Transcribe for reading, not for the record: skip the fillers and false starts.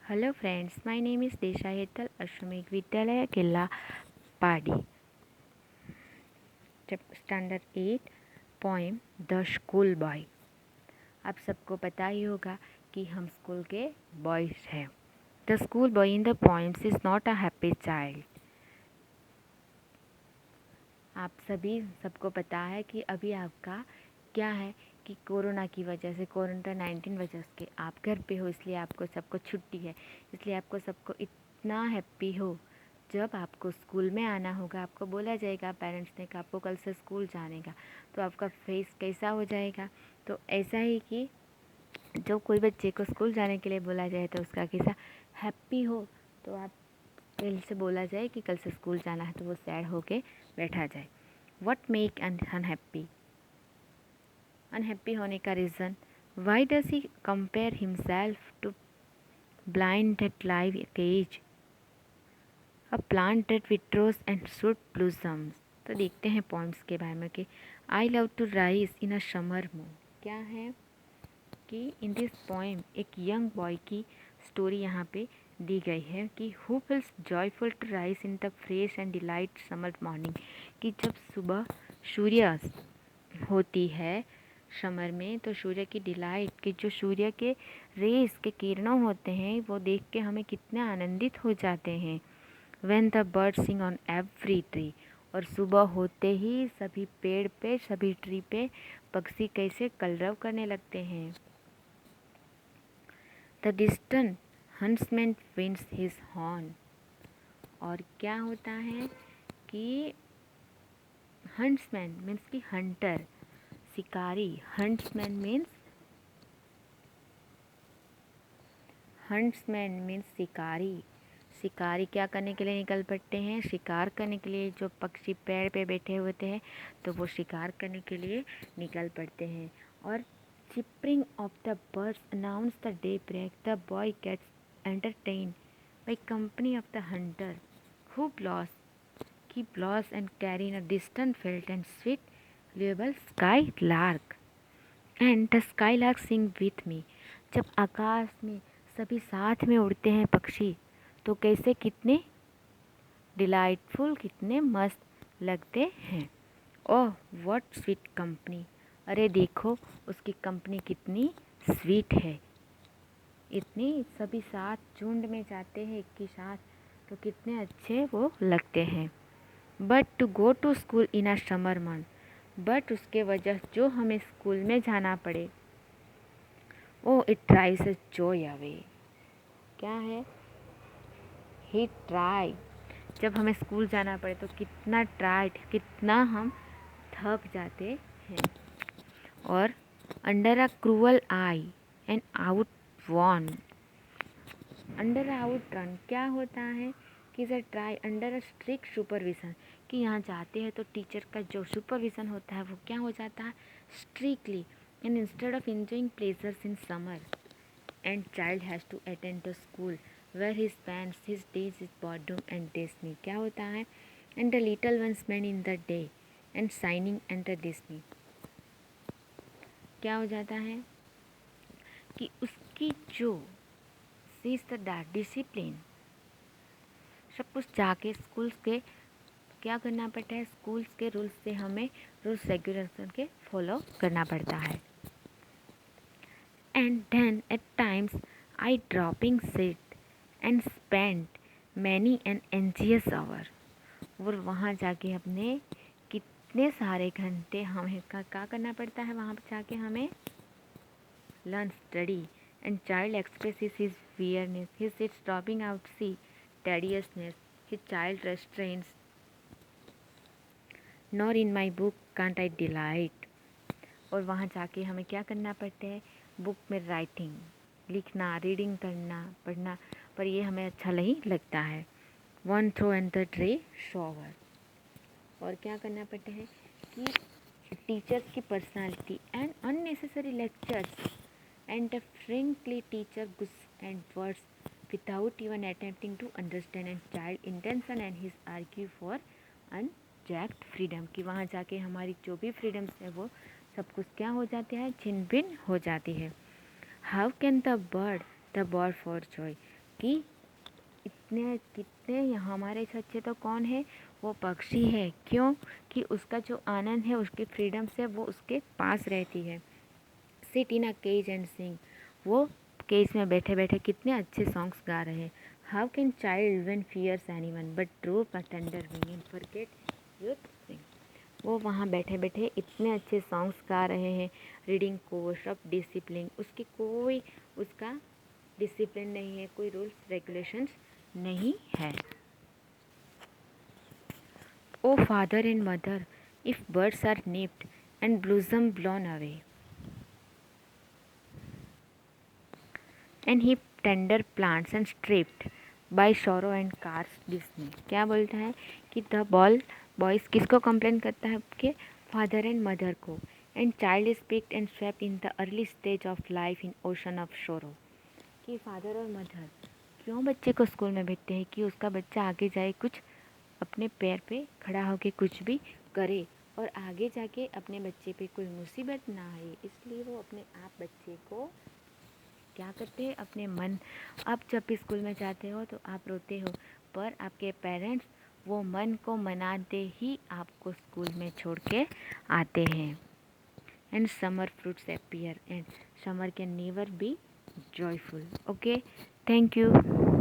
Hello friends, my name is Desha Hetal Ashramik Vidyalaya Killa Padi. Standard 8 poem the school boy. आप सबको पता ही होगा कि हम स्कूल के बॉयज़ हैं। The school boy in the poems is not a happy child. आप सबको पता है कि अभी आपका क्या है कि कोरोना की वजह से कोरोना-19 वजह से आप घर पे हो, इसलिए आपको सबको छुट्टी है, इसलिए आपको सबको इतना हैप्पी हो। जब आपको स्कूल में आना होगा, आपको बोला जाएगा पेरेंट्स ने कि आपको कल से स्कूल जाने का, तो आपका फेस कैसा हो जाएगा। तो ऐसा ही कि जो कोई बच्चे को स्कूल जाने के लिए बोला जाए तो उसका कैसा हैप्पी हो। तो आप कल से बोला जाए कि कल से स्कूल जाना है तो वो सैड होके बैठा जाए। व्हाट मेक अनहैप्पी, अनहैप्पी होने का reason, why does he compare himself to blind that live cage, a plant that withdraws and shoot blossoms. तो देखते हैं पॉइंट्स के बारे में कि I love to rise in a summer moon. क्या है कि इन दिस पोएम एक यंग बॉय की स्टोरी यहाँ पे दी गई है कि who feels joyful to rise in the fresh and delight summer morning, कि जब सुबह सूर्यास्त होती है समर में तो सूर्य की डिलाइट के जो सूर्य के रेस के किरणों होते हैं वो देख के हमें कितने आनंदित हो जाते हैं। When the bird sing on every tree, और सुबह होते ही सभी पेड़ पे सभी ट्री पे पक्षी कैसे कलरव करने लगते हैं। The distant huntsman winds his horn, और क्या होता है कि हंट्समैन मीन्स कि हंटर, शिकारी। हंट्समैन मीन्स शिकारी। शिकारी क्या करने के लिए निकल पड़ते हैं, शिकार करने के लिए। जो पक्षी पेड़ पे बैठे होते हैं तो वो शिकार करने के लिए निकल पड़ते हैं। और chirping of the birds announce the day break, the boy gets entertain by company of the hunter who blows and carry in a distant field and sweet lullaby skylark and the skylark sing with me। जब आकाश में सभी साथ में उड़ते हैं पक्षी तो कैसे कितने डिलाइटफुल, कितने मस्त लगते हैं। ओह व्हाट स्वीट कंपनी, अरे देखो उसकी कंपनी कितनी स्वीट है। इतनी सभी साथ झुंड में जाते हैं एक के साथ तो कितने अच्छे वो लगते हैं। But to go to school in a summer month, but उसके वजह जो हमें स्कूल में जाना पड़े, oh it tries a joy away. क्या है, ही ट्राई, जब हमें स्कूल जाना पड़े तो कितना ट्राइड, कितना हम थक जाते हैं। और under a cruel eye and outworn, under outrun क्या होता है कि the try under a strict supervision, कि यहाँ जाते हैं तो टीचर का जो सुपरविज़न होता है वो क्या हो जाता है, strictly. And instead of enjoying pleasures in summer and child has to attend the school where he spends his days is boredom and dismay. क्या होता है, and the little one spend in the day and shining and the dismay. क्या हो जाता है कि उसकी जो सी इज द डिसिप्लिन, सब कुछ जाके स्कूल्स के क्या करना पड़ता है, स्कूल्स के रूल्स से हमें रूल्स रेगुलेशन के फॉलो करना पड़ता है। And then at times I dropping sit and spend many an anxious hour, और वहाँ जाके अपने कितने सारे घंटे हमें क्या करना पड़ता है, वहाँ पर जाके हमें learn study and child express his weariness, he sits dropping out see tediousness, his child restraints nor in my book can't I delight. और वहाँ जाके हमें क्या करना पड़ता है, बुक में राइटिंग, लिखना, रीडिंग करना, पढ़ना, पर ये हमें अच्छा नहीं लगता है। One throw and the drear shower, और क्या करना पड़ता है कि टीचर्स की personality and unnecessary lectures and the frankly teacher गुस and words without even attempting to understand and child intention and his argue for unchecked freedom, कि वहाँ जाके हमारी जो भी फ्रीडम्स है वो सब कुछ क्या हो जाती है, छिन भिन हो जाती है। How can the bird for Joy, कि इतने कितने हमारे से अच्छे तो कौन है, वो पक्षी है। क्यों कि उसका जो आनंद है, उसकी फ्रीडम से वो उसके पास रहती है। Sit in a cage and sing, वो केज में बैठे बैठे कितने अच्छे सॉन्ग्स गा रहे हैं। How can child one fears anyone but droop a tender wing and forget youth sing. वो वहाँ बैठे बैठे इतने अच्छे सॉन्ग्स गा रहे हैं, रीडिंग कोर्स ऑफ डिसिप्लिन, उसकी कोई उसका डिसिप्लिन नहीं है, कोई रूल्स रेगुलेशंस नहीं है। O father and mother, if birds are nipped and blossom blown away and he tender plants and stripped by sorrow and cars disney। क्या बोलता है कि द बॉयज़ किसको कंप्लेन करता है, आपके फादर एंड मदर को। And child is picked and swept in the early stage of life in ocean of सोरो। कि फादर और मदर क्यों बच्चे को स्कूल में भेजते हैं, कि उसका बच्चा आगे जाए, कुछ अपने पैर पे खड़ा होके कुछ भी करे और आगे जाके अपने बच्चे पे कोई मुसीबत ना आए, इसलिए वो अपने आप बच्चे को क्या करते हैं, अपने मन। आप जब भी स्कूल में जाते हो तो आप रोते हो, पर आपके पेरेंट्स वो मन को मनाते ही आपको स्कूल में छोड़ के आते हैं। And summer fruits appear and summer can never be joyful। Okay, thank you।